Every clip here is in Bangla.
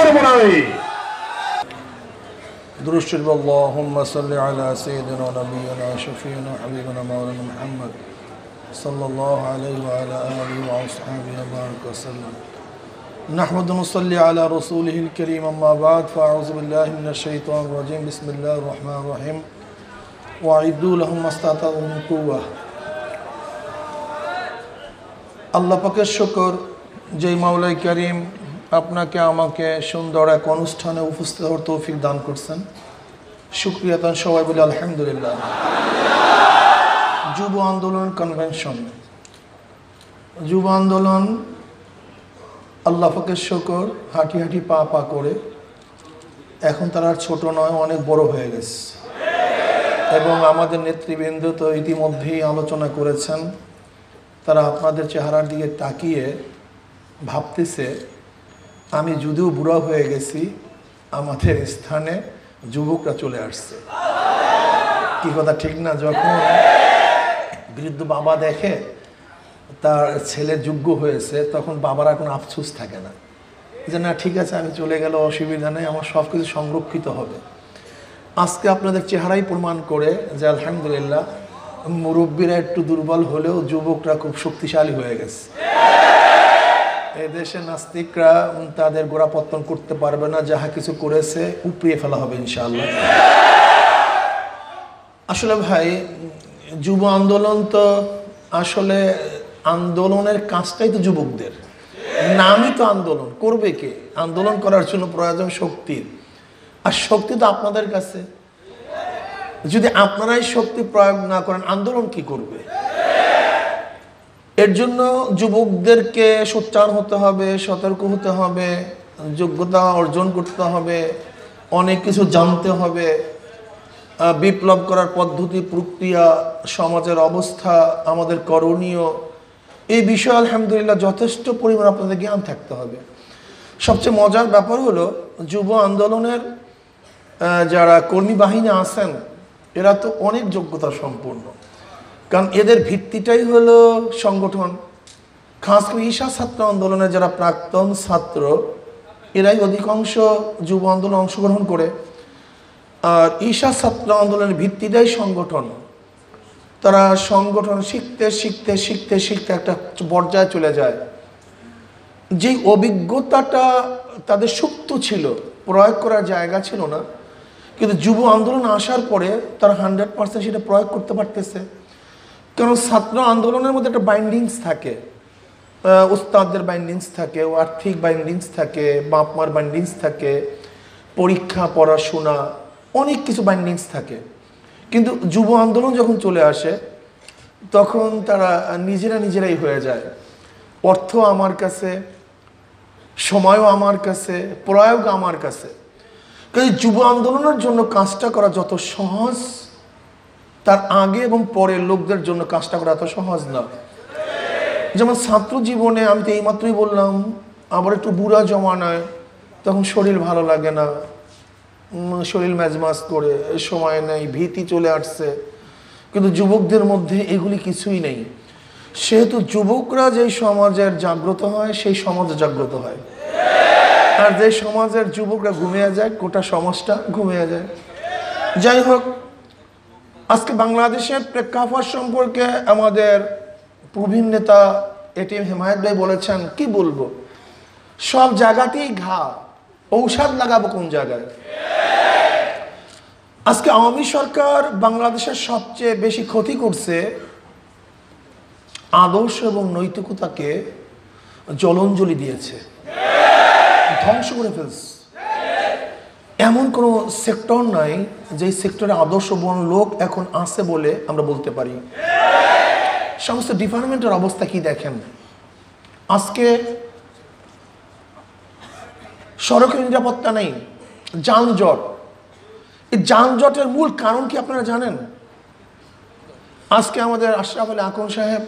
পারবো না। درود شریف اللهم صل على سيدنا نبينا شفيعنا حبيبنا مولانا محمد صلى الله عليه وعلى آله وأصحابه وبارك وسلم. نحمد ونصلي على رسوله الكريم أما بعد فأعوذ بالله من الشيطان الرجيم بسم الله الرحمن الرحيم وأعدوا لهم ما استطعتم من قوة. আল্লাহ পাকের শুকর যে মাওলাই করিম আপনাকে আমাকে সুন্দর এক অনুষ্ঠানে উপস্থিত হওয়ার তৌফিক দান করছেন। শুকরিয়া তান সবাই বলি আলহামদুলিল্লাহ। যুব আন্দোলন কনভেনশন, যুব আন্দোলন আল্লাহ পাকের শুকর হাঁটি হাঁটি পা পা করে এখন তারা আর ছোট নয়, অনেক বড় হয়ে গেছে এবং আমাদের নেতৃবৃন্দ তো ইতিমধ্যেই আলোচনা করেছেন। তারা আপনাদের চেহারার দিকে তাকিয়ে ভাবতেছে আমি যদিও বুড়া হয়ে গেছি, আমাদের স্থানে যুবকরা চলে আসছে। কি কথা ঠিক না? যখন বৃদ্ধ বাবা দেখে তার ছেলে যোগ্য হয়েছে তখন বাবার কোনো আফসোস থাকে না যে না ঠিক আছে আমি চলে গেলে অসুবিধা নেই, আমার সব কিছু সংরক্ষিত হবে। আজকে আপনাদের চেহারাই প্রমাণ করে যে আলহামদুলিল্লাহ মুরব্বীরা একটু দুর্বল হলেও যুবকরা খুব শক্তিশালী হয়ে গেছে। এদেশে নাস্তিকরা তাদের গোড়াপত্তন করতে পারবে না, যাহা কিছু করেছে উপড়িয়ে ফেলা হবে ইনশাআল্লাহ। আসলে ভাই যুব আন্দোলন তো আসলে আন্দোলনের কাজটাই তো যুবকদের, নামই তো আন্দোলন। করবে কে? আন্দোলন করার জন্য প্রয়োজন শক্তির, আর শক্তি তো আপনাদের কাছে। যদি আপনারাই শক্তি প্রয়োগ না করেন আন্দোলন কি করবে? এর জন্য যুবকদেরকে সোচ্চার হতে হবে, সতর্ক হতে হবে, যোগ্যতা অর্জন করতে হবে, অনেক কিছু জানতে হবে, বিপ্লব করার পদ্ধতি প্রক্রিয়া, সমাজের অবস্থা, আমাদের করণীয়, এই বিষয়ে আলহামদুলিল্লাহ যথেষ্ট পরিমাণ আপনাদের জ্ঞান থাকতে হবে। সবচেয়ে মজার ব্যাপার হলো যুব আন্দোলনের যারা কর্মী বাহিনী আছেন এরা তো অনেক যোগ্যতা সম্পন্ন, কারণ এদের ভিত্তিটাই হলো সংগঠন। খাস করে ঈশা ছাত্র আন্দোলনের যারা প্রাক্তন ছাত্র এরাই অধিকাংশ যুব আন্দোলনে অংশগ্রহণ করে। আর ঈশা ছাত্র আন্দোলনের ভিত্তিটাই সংগঠন। তারা সংগঠন শিখতে শিখতে শিখতে শিখতে একটা পর্যায়ে চলে যায়। যেই অভিজ্ঞতাটা তাদের সুপ্ত ছিল, প্রয়োগ করার জায়গা ছিল না, কিন্তু যুব আন্দোলন আসার পরে তারা 100% সেটা প্রয়োগ করতে পারতেছে। কারণ ছাত্র আন্দোলনের মধ্যে একটা বাইন্ডিংস থাকে, উস্তাদদের বাইন্ডিংস থাকে, আর্থিক বাইন্ডিংস থাকে, বাপ মার বাইন্ডিংস থাকে, পরীক্ষা পড়াশোনা, অনেক কিছু বাইন্ডিংস থাকে। কিন্তু যুব আন্দোলন যখন চলে আসে তখন তারা নিজেরাই হয়ে যায়। অর্থ আমার কাছে, সময়ও আমার কাছে, প্রয়োগ আমার কাছে। কাজে যুব আন্দোলনের জন্য কাজটা করা যত সহজ, তার আগে এবং পরে লোকদের জন্য কাজটা করা এত সহজ না। যেমন ছাত্র জীবনে আমি তো এইমাত্রই বললাম, আবার একটু বুড়া জমানায় তখন শরীর ভালো লাগে না, শরীর ম্যাজমাজ করে, সময় নেই, ভীতি চলে আসছে। কিন্তু যুবকদের মধ্যে এগুলি কিছুই নেই। সেহেতু যুবকরা যেই সমাজের জাগ্রত হয় সেই সমাজ জাগ্রত হয়, আর যে সমাজের যুবকরা ঘুমিয়ে যায় গোটা সমাজটা ঘুমিয়ে যায়। যাই হোক, আজকে বাংলাদেশের প্রেক্ষাপট সম্পর্কে আমাদের প্রবীণ নেতা এটিএম হেমায়েত ভাই বলেছেন, কি বলবো, সব জায়গাতেই ঘা, ঔষধ লাগাবো কোন জায়গায়? আজকে আওয়ামী সরকার বাংলাদেশের সবচেয়ে বেশি ক্ষতি করছে, আদর্শ এবং নৈতিকতাকে জলাঞ্জলি দিয়েছে, ধ্বংস করে ফেলছে। এমন কোনো সেক্টর নাই যেই সেক্টরে আদর্শবান লোক এখন আছে বলে আমরা বলতে পারি। সমস্ত ডিপার্টমেন্টের অবস্থা কি দেখেন। আজকে সড়কের নিরাপত্তা নেই, যানজট। এই যানজটের মূল কারণ কি আপনারা জানেন? আজকে আমাদের আশরাফ আলী আকন সাহেব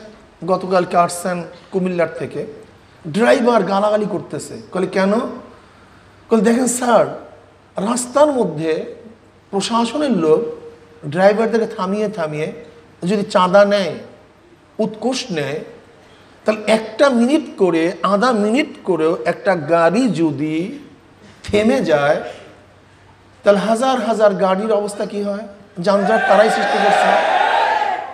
গতকালকে আসছেন কুমিল্লার থেকে, ড্রাইভার গালাগালি করতেছে। বলে কেন? বলে দেখেন স্যার, রাস্তার মধ্যে প্রশাসনের লোক ড্রাইভারদেরকে থামিয়ে থামিয়ে যদি চাঁদা নেয়, উৎকোষ নেয়, তাহলে একটা মিনিট করে, আধা মিনিট করেও একটা গাড়ি যদি থেমে যায়, তাহলে হাজার হাজার গাড়ির অবস্থা কি হয়? যানজট তারাই সৃষ্টি করছে।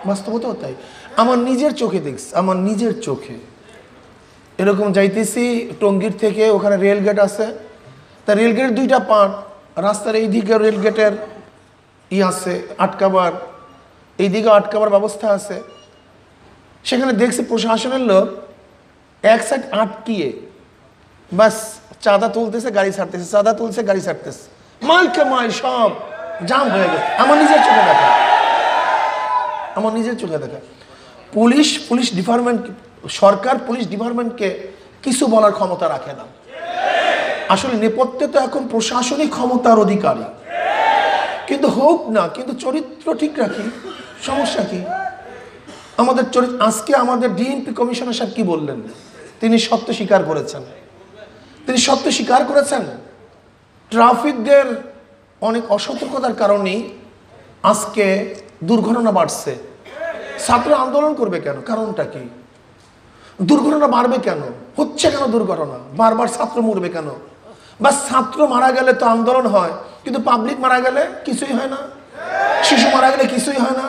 বাস্তবতাও তাই, আমার নিজের চোখে দেখছি, আমার নিজের চোখে এরকম যাইতেছি টঙ্গীর থেকে, ওখানে রেলগেট আছে, তা রেলগেটের দুইটা পার্ট, রাস্তার এই দিকে রেলগেটের আছে আটকাবার, এই দিকে আটকাবার ব্যবস্থা আছে। সেখানে দেখছি প্রশাসনের লোক এক সাইড আটকিয়ে বাস চাঁদা তুলতেছে, গাড়ি ছাড়তেছে, চাঁদা তুলছে, গাড়ি ছাড়তেছে, মাইলকে মাইল সব জাম হয়ে গেছে। আমার নিজের চোখে দেখা, আমার নিজের চোখে দেখা। পুলিশ ডিপার্টমেন্ট, সরকার পুলিশ ডিপার্টমেন্টকে কিছু বলার ক্ষমতা রাখে না। আসলে নেপথ্যে তো এখন প্রশাসনিক ক্ষমতার অধিকারী, কিন্তু হোক না, কিন্তু চরিত্র ঠিক রাখি, সমস্যা কি? আমাদের চরিত্র, আজকে আমাদের ডিএমপি কমিশনার সাহেব কি বললেন? তিনি সত্য স্বীকার করেছেন, তিনি সত্য স্বীকার করেছেন ট্রাফিকদের অনেক অসতর্কতার কারণেই আজকে দুর্ঘটনা বাড়ছে। ছাত্র আন্দোলন করবে কেন? কারণটা কি? দুর্ঘটনা বাড়বে কেন? হচ্ছে কেন দুর্ঘটনা? বারবার ছাত্র মরবে কেন? বা ছাত্র মারা গেলে তো আন্দোলন হয়, কিন্তু পাবলিক মারা গেলে কিছুই হয় না, শিশু মারা গেলে কিছুই হয় না।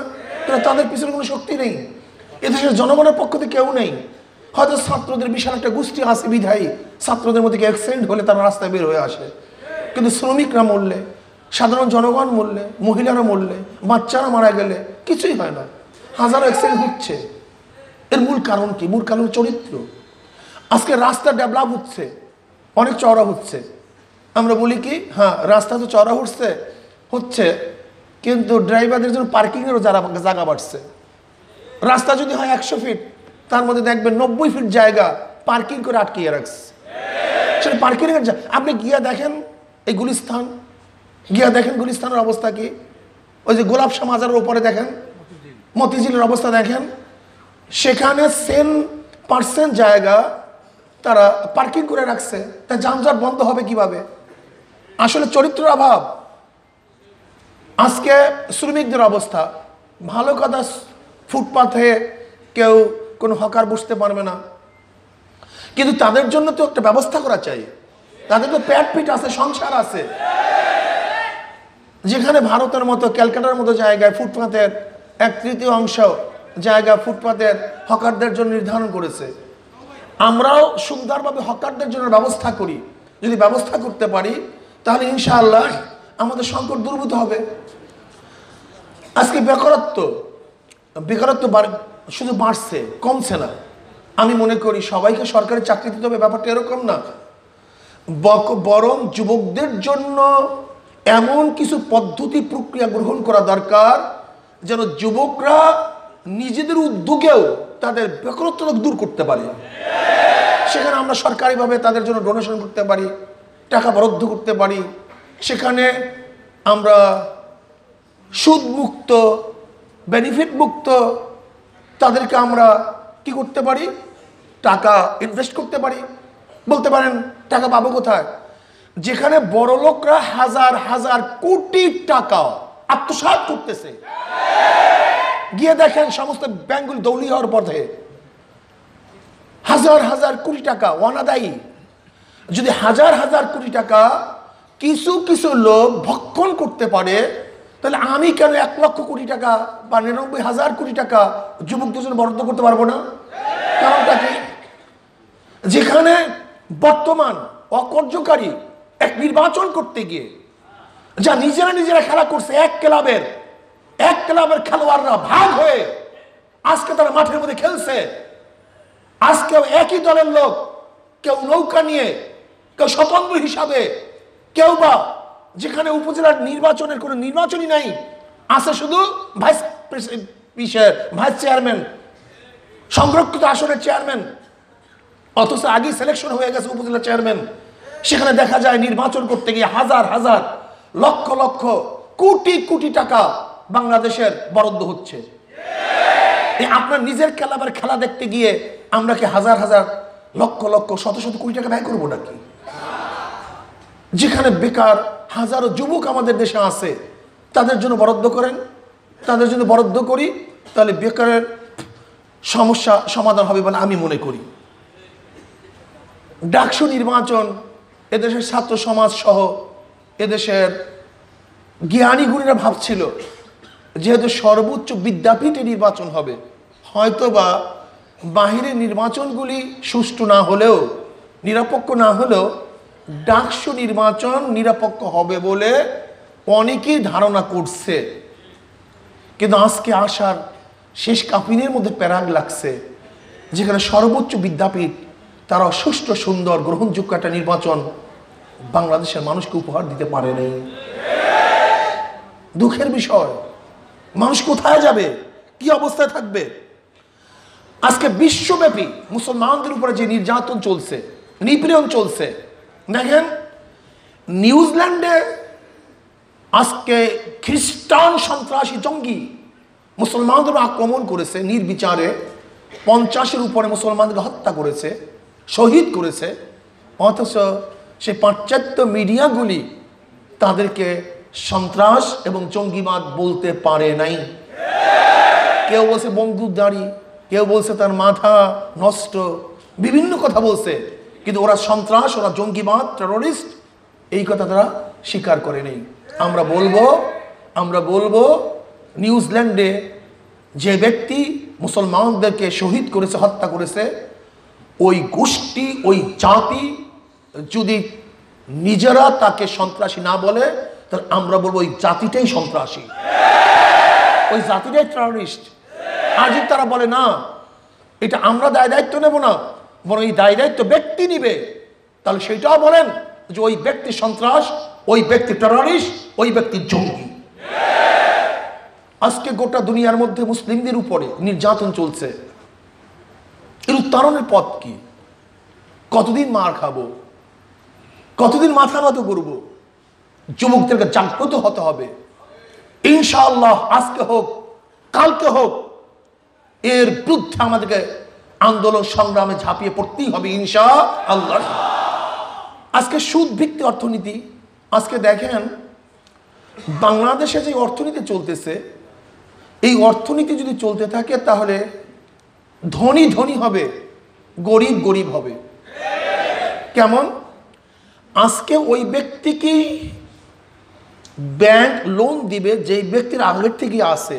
তাদের পিছনে কোনো শক্তি নেই, এদেশের জনগণের পক্ষ থেকে কেউ নেই। হয়তো ছাত্রদের বিশাল একটা গোষ্ঠী আছে বিধায়ী, ছাত্রদের মধ্যে অ্যাক্সিডেন্ট হলে তারা রাস্তায় বের হয়ে আসে, কিন্তু শ্রমিকরা মরলে, সাধারণ জনগণ মরলে, মহিলারা মরলে, বাচ্চারা মারা গেলে কিছুই হয় না, হাজারো অ্যাক্সিডেন্ট হচ্ছে। এর মূল কারণ কি? মূল কারণ চরিত্র। আজকে রাস্তা ডেভেলপ হচ্ছে, অনেক চওড়া হচ্ছে, আমরা বলি কি হ্যাঁ রাস্তা তো চওড়া হচ্ছে, কিন্তু ড্রাইভারদের জন্য পার্কিংয়েরও জায়গা বাড়ছে। রাস্তা যদি হয় 100 ফিট, তার মধ্যে দেখবেন 90 ফিট জায়গা পার্কিং করে আটকিয়ে রাখছে। সেটা পার্কিংয়ের আপনি গিয়া দেখেন এই গুলিস্তান, গিয়া দেখেন গুলিস্তানের অবস্থা কি, ওই যে গোলাপ শাহ মাজারের উপরে দেখেন, মতিঝিলের অবস্থা দেখেন, সেখানে 10% জায়গা তারা পার্কিং করে রাখছে। তা যানজট বন্ধ হবে কিভাবে? আসলে চরিত্রের অভাব। আজকে শ্রমিকদের অবস্থা ভালো কথা, ফুটপাথে কেউ কোনো হকার বসতে পারবে না, কিন্তু তাদের জন্য তো একটা ব্যবস্থা করা চাই। তাদের তো পেট পিট আছে, সংসার আছে। যেখানে ভারতের মতো ক্যালকাটার মতো জায়গায় ফুটপাথের 1/3 জায়গা ফুটপাথের হকারদের জন্য নির্ধারণ করেছে, আমরাও সুন্দরভাবে হকারদের জন্য ব্যবস্থা করি। যদি ব্যবস্থা করতে পারি তাহলে ইনশাআল্লাহ আমাদের সংকট দূরীভূত হবে। আজকে বেকারত্ব শুধু বাড়ছে, কমছে না। আমি মনে করি সবাইকে সরকারি চাকরি দিতে হবে, ব্যাপারটা এরকম না, বরং যুবকদের জন্য এমন কিছু পদ্ধতি প্রক্রিয়া গ্রহণ করা দরকার যেন যুবকরা নিজেদের উদ্যোগেও তাদের বেকারত্ব দূর করতে পারে। সেখানে আমরা সরকারিভাবে তাদের জন্য ডোনেশন করতে পারি, টাকা বরাদ্দ করতে পারি। সেখানে আমরা সুদ মুক্ত, বেনিফিট মুক্ত তাদেরকে আমরা কি করতে পারি? টাকা ইনভেস্ট করতে পারি। বলতে পারেন টাকা পাবো কোথায়? যেখানে বড় লোকরা হাজার হাজার কোটি টাকা আত্মসাৎ করতেছে, গিয়ে দেখেন সমস্ত ব্যাংকগুলি দৌলি হওয়ার পথে হাজার হাজার কোটি টাকা অনাদায়ী। যদি হাজার হাজার কোটি টাকা কিছু কিছু লোক ভক্ষণ করতে পারে, তাহলে আমি কেন 1 লক্ষ কোটি টাকা বা 99,000 কোটি টাকা যুবকদের জন্য বরাদ্দ করতে পারবো না? কারণটা কি? যেখানে বর্তমান অকার্যকারী এক নির্বাচন করতে গিয়ে যা নিজেরা খেলা করছে, এক ক্লাবের খেলোয়াড়রা ভাগ হয়ে আজকে তারা মাঠের মধ্যে খেলছে। আজকেও একই দলের লোক, কেউ নৌকা নিয়ে, কেউ স্বতন্ত্র হিসাবে, কেউ বা যেখানে উপজেলার নির্বাচনের কোনো নির্বাচনই নাই, আছে শুধু ভাইস চেয়ারম্যান, সংরক্ষিত আসনের চেয়ারম্যান, অথচ আগেই সিলেকশন হয়ে গেছে উপজেলা চেয়ারম্যান। সেখানে দেখা যায় নির্বাচন করতে গিয়ে হাজার হাজার লক্ষ লক্ষ কোটি কোটি টাকা বাংলাদেশের বরাদ্দ হচ্ছে। আপনার নিজের ক্লাবের খেলা দেখতে গিয়ে আমরা কি হাজার হাজার লক্ষ লক্ষ শত শত কোটি টাকা ব্যয় করবো নাকি? যেখানে বেকার হাজারো যুবক আমাদের দেশে আছে, তাদের জন্য বরাদ্দ করেন। তাদের জন্য বরাদ্দ করি, তাহলে বেকারের সমস্যা সমাধান হবে বলে আমি মনে করি। ডাকসু নির্বাচন এদেশের ছাত্র সমাজ সহ এদেশের জ্ঞানী গুণীরা ভাবছিল যেহেতু সর্বোচ্চ বিদ্যাপীঠে নির্বাচন হবে, হয়তোবা বাহিরের নির্বাচনগুলি সুষ্ঠু না হলেও, নিরপেক্ষ না হলেও ডাকসু নির্বাচন নিরপেক্ষ হবে বলে অনেকেই ধারণা করছে। কিন্তু আজকে আসার শেষ কাফিনের মধ্যে প্যারাগ লাগছে, যেখানে সর্বোচ্চ বিদ্যাপীঠ তারা সুষ্ঠু সুন্দর গ্রহণযোগ্য একটা নির্বাচন বাংলাদেশের মানুষকে উপহার দিতে পারেনি। দুঃখের বিষয়, মানুষ কোথায় যাবে, কি অবস্থায় থাকবে? আজকে বিশ্বব্যাপী মুসলমানদের উপরে যে নির্যাতন চলছে, নিপীড়ন চলছে, দেখেন নিউজিল্যান্ডে আজকে খ্রিস্টান সন্ত্রাসী জঙ্গি মুসলমানদের আক্রমণ করেছে নির্বিচারে, 50-এর উপরে মুসলমানদের হত্যা করেছে, শহীদ করেছে, অথচ সেই পাশ্চাত্য মিডিয়াগুলি তাদেরকে সন্ত্রাস এবং জঙ্গিবাদ বলতে পারে নাই। কেউ বলছে বন্দুকধারী, কেউ বলছে তার মাথা নষ্ট, বিভিন্ন কথা বলছে, কিন্তু ওরা সন্ত্রাস, ওরা জঙ্গিবাদ, টেরোরিস্ট, এই কথা তারা স্বীকার করে নেই। আমরা বলবো নিউজিল্যান্ডে যে ব্যক্তি মুসলমানদেরকে শহীদ করেছে, হত্যা করেছে, ওই গোষ্ঠী, ওই জাতি যদি নিজেরা তাকে সন্ত্রাসী না বলে, তাহলে আমরা বলবো ওই জাতিটাই সন্ত্রাসী, ওই জাতিটাই টেররিস্ট। আর যদি তারা বলে না এটা আমরা দায় দায়িত্ব নেব না, বরং এই দায় দায়িত্ব ব্যক্তি নিবে, তাহলে সেইটাও বলেন যে ওই ব্যক্তি সন্ত্রাস, ওই ব্যক্তি টেররিস্ট, ওই ব্যক্তি জঙ্গি। আজকে গোটা দুনিয়ার মধ্যে মুসলিমদের উপরে নির্যাতন চলছে, এর উত্তরণের পথ কি? কতদিন মার খাবো, কতদিন মাথা নত করবো? যুবকদেরকে জাগ্রত হতে হবে ইনশাআল্লাহ। আজকে হোক কালকে হোক, এর বিরুদ্ধে আমাদেরকে আন্দোলন সংগ্রামে ঝাঁপিয়ে পড়তেই হবে ইনশাআল্লাহ। আজকে সুদ ভিত্তিক অর্থনীতি, আজকে দেখেন বাংলাদেশে যে অর্থনীতি চলতেছে, এই অর্থনীতি যদি চলতে থাকে তাহলে ধনী ধনী হবে, গরিব গরিব হবে। কেমন? আজকে ওই ব্যক্তিকে ব্যাংক লোন দিবে যেই ব্যক্তির আগের থেকে আসে,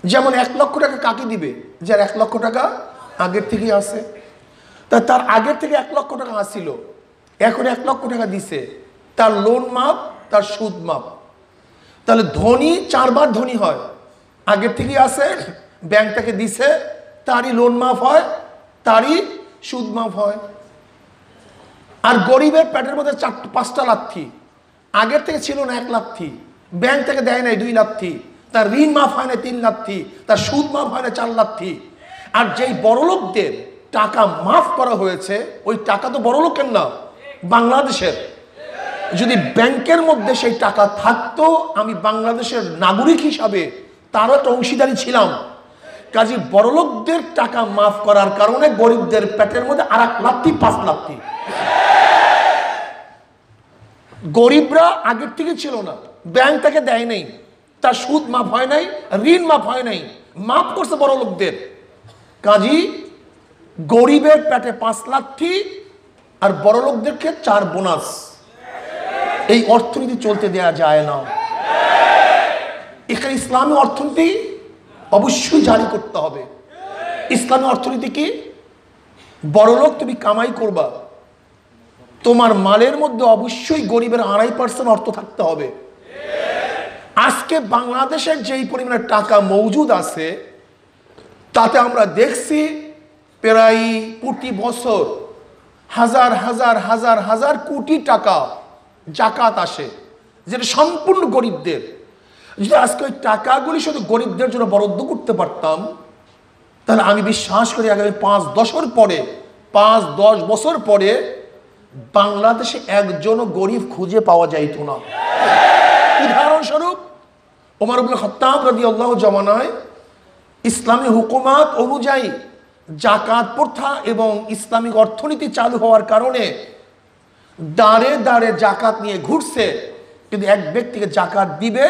যেমন 1 লক্ষ টাকা কাকে দিবে? যার 1 লক্ষ টাকা আগের থেকে আসে। তার আগের থেকে 1 লক্ষ টাকা আসছিল, এখন 1 লক্ষ টাকা দিছে, তার লোন মাপ, তার সুদ মাপ। তাহলে ধনী 4 বার ধনী হয়, আগের থেকে আসে, ব্যাংকটাকে দিছে, তারই লোন মাফ হয়, তারই সুদ মাফ হয়। আর গরিবের পেটের মধ্যে 4-5টা লাথি, আগের থেকে ছিল না 1 লাথি, ব্যাংক থেকে দেয় নাই 2 লাথি, তার ঋণ মাফ হয় না 3 লাথি, তার সুদ মাফ হয় না 4 লাথি। আর যেই বড়লোকদের টাকা মাফ করা হয়েছে, ওই টাকা তো বড়লোকের না, বাংলাদেশের। যদি ব্যাংকের মধ্যে সেই টাকা থাকতো, আমি বাংলাদেশের নাগরিক হিসাবে তারও একটা অংশীদারি ছিলাম। কাজে বড়লোকদের টাকা মাফ করার কারণে গরিবদের পেটের মধ্যে আর 1 লাথি, 5 লাথি। গরিবরা আগের থেকে ছিল না, ব্যাংক তাকে দেয় নাই, তার সুদ মাফ হয় নাই, ঋণ মাফ হয় নাই, মাফ করছে বড় লোকদের। কাজী গরিবের পেটে 5 লাথি আর বড় লোকদেরকে 4 বোনাস। এই অর্থনীতি চলতে দেয়া যায় না। এখানে ইসলামী অর্থনীতি অবশ্যই জারি করতে হবে। ইসলামী অর্থনীতি কি? বড় লোক তুমি কামাই করবা, তোমার মালের মধ্যে অবশ্যই গরিবের 2.5% অর্থ থাকতে হবে। আজকে বাংলাদেশের যেই পরিমাণে টাকা মজুদ আছে, তাতে আমরা দেখছি প্রায় প্রতি বছর হাজার হাজার হাজার হাজার কোটি টাকা জাকাত আসে, যেটা সম্পূর্ণ গরিবদের। যদি আজকে ওই টাকাগুলি শুধু গরিবদের জন্য বরাদ্দ করতে পারতাম, তাহলে আমি বিশ্বাস করি আগামী 5-10 বছর পরে বাংলাদেশে একজনও গরিব খুঁজে পাওয়া যাইত না। উদাহরণস্বরূপ ওমর ইবনে খাত্তাব রাদিয়াল্লাহু জামানায় ইসলামী হুকুমাত অনুযায়ী জাকাত প্রথা এবং ইসলামিক অর্থনীতি চালু হওয়ার কারণে দাঁড়ে দাঁড়ে জাকাত নিয়ে ঘুরছে, কিন্তু এক ব্যক্তিকে জাকাত দিবে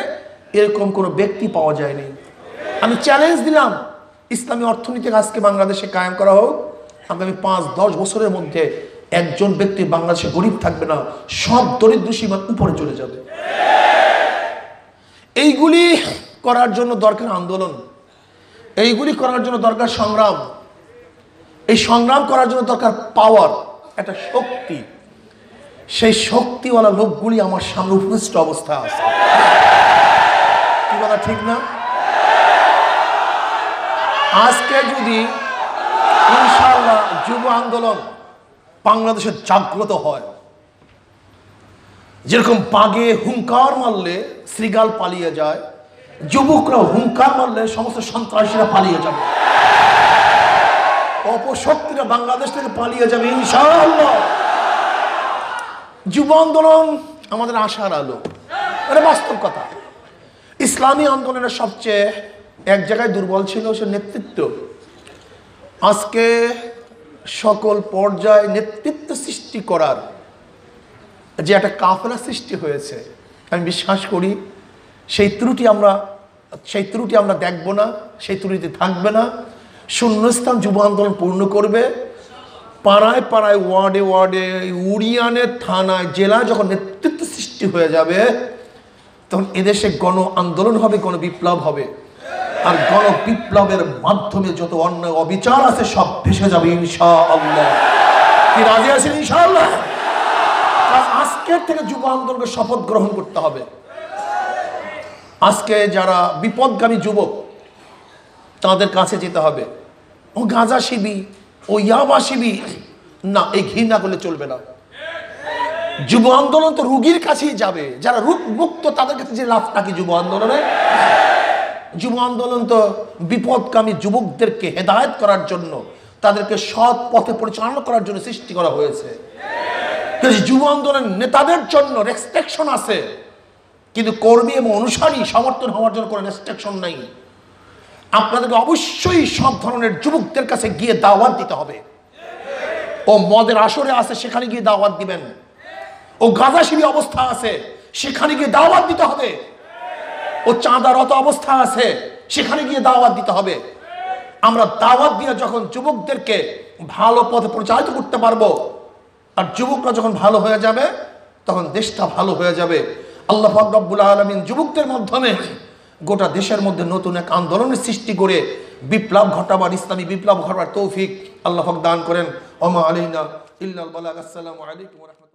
এরকম কোনো ব্যক্তি পাওয়া যায়নি। আমি চ্যালেঞ্জ দিলাম, ইসলামী অর্থনীতি আজকে বাংলাদেশে কায়েম করা হোক, আগামী 5-10 বছরের মধ্যে একজন ব্যক্তি বাংলাদেশে গরিব থাকবে না, সব দরিদ্র সীমার উপরে চলে যাবে। এইগুলি করার জন্য দরকার আন্দোলন, এইগুলি করার জন্য দরকার সংগ্রাম, এই সংগ্রাম করার জন্য দরকার পাওয়ার, একটা শক্তি। সেই শক্তিওয়ালা লোকগুলি আমার সামনে উপস্থিত অবস্থায় আছে। কি বলা ঠিক না? আজকে যদি ইনশাআল্লাহ যুব আন্দোলন বাংলাদেশে জাগ্রত হয়, যেরকম বাঘে হুঙ্কার মারলে শ্রীগাল পালিয়ে যায়, যুবকরা হুঙ্কার মারলে সমস্ত সন্ত্রাসীরা পালিয়ে যাবে, অপশক্তিরা বাংলাদেশ থেকে পালিয়ে যাবে ইনশাআল্লাহ। যুব আন্দোলন আমাদের আশার আলো, এটা বাস্তব কথা। ইসলামী আন্দোলনের সবচেয়ে এক জায়গায় দুর্বল ছিল, সে নেতৃত্ব। আজকে সকল পর্যায়ে নেতৃত্ব সৃষ্টি করার যে একটা কাফেলা সৃষ্টি হয়েছে, আমি বিশ্বাস করি সেই ত্রুটি আমরা দেখব না, সেই ত্রুটি থাকবে না। শূন্যস্থান যুব আন্দোলন পূর্ণ করবে। পাড়ায় পাড়ায়, ওয়ার্ডে ওয়ার্ডে, ইউনিয়নে, থানায়, জেলায় যখন নেতৃত্ব সৃষ্টি হয়ে যাবে, তখন এদেশে গণ আন্দোলন হবে, গণ বিপ্লব হবে। আর গণ বিপ্লবের মাধ্যমে যত অন্যায় অবিচার আছে সব ভেসে যাবে ইনশাআল্লাহ। কি রাজি আছেন ইনশাআল্লাহ? আজকের থেকে যুব আন্দোলনের শপথ গ্রহণ করতে হবে। আজকে যারা বিপদগামী যুবক, তাদের কাছে যেতে হবে। ও গাঁজা শিবি, ও ইয়াবা শিবি না, এই ঘৃণা করলে চলবে না। যুব আন্দোলন তো রোগীর কাছেই যাবে, যারা রোগ মুক্ত তাদের কাছে যে লাভ নাকি যুব আন্দোলনে। যুব আন্দোলন তো বিপদগামী যুবকদেরকে হেদায়েত করার জন্য, তাদেরকে সৎ পথে পরিচালনা করার জন্য সৃষ্টি করা হয়েছে। যুব আন্দোলনের নেতাদের জন্য রেস্ট্রিকশন আছে, কিন্তু কর্মী এবং অনুসারী সমর্থন হওয়ার জন্য কোনো রেস্ট্রিকশন নাই। আপনাদেরকে অবশ্যই সব ধরনের যুবকদের কাছে গিয়ে দাওয়াত দিতে হবে। ও মদের আসরে আছে, সেখানে গিয়ে দাওয়াত দিবেন। ও গাঁজাশিবি অবস্থা আছে, সেখানে গিয়ে দাওয়াত দিতে হবে। ও চাঁদারত অবস্থা আছে, সেখানে গিয়ে দাওয়াত দিতে হবে। আমরা দাওয়াত দিয়ে যখন যুবকদেরকে ভালো পথে পরিচালিত করতে পারবো, আর যুবকরা যখন ভালো হয়ে যাবে, তখন দেশটা ভালো হয়ে যাবে। আল্লাহ পাক রব্বুল আলামিন যুবকদের মাধ্যমে গোটা দেশের মধ্যে নতুন এক আন্দোলনের সৃষ্টি করে বিপ্লব ঘটাবার, ইসলামী বিপ্লব ঘটাবার তৌফিক আল্লাহ পাক দান করেন। ওমা আলাইনা ইল্লাল বালাগ। আসসালামু আলাইকুম ওয়া রাহমাতুল্লাহ।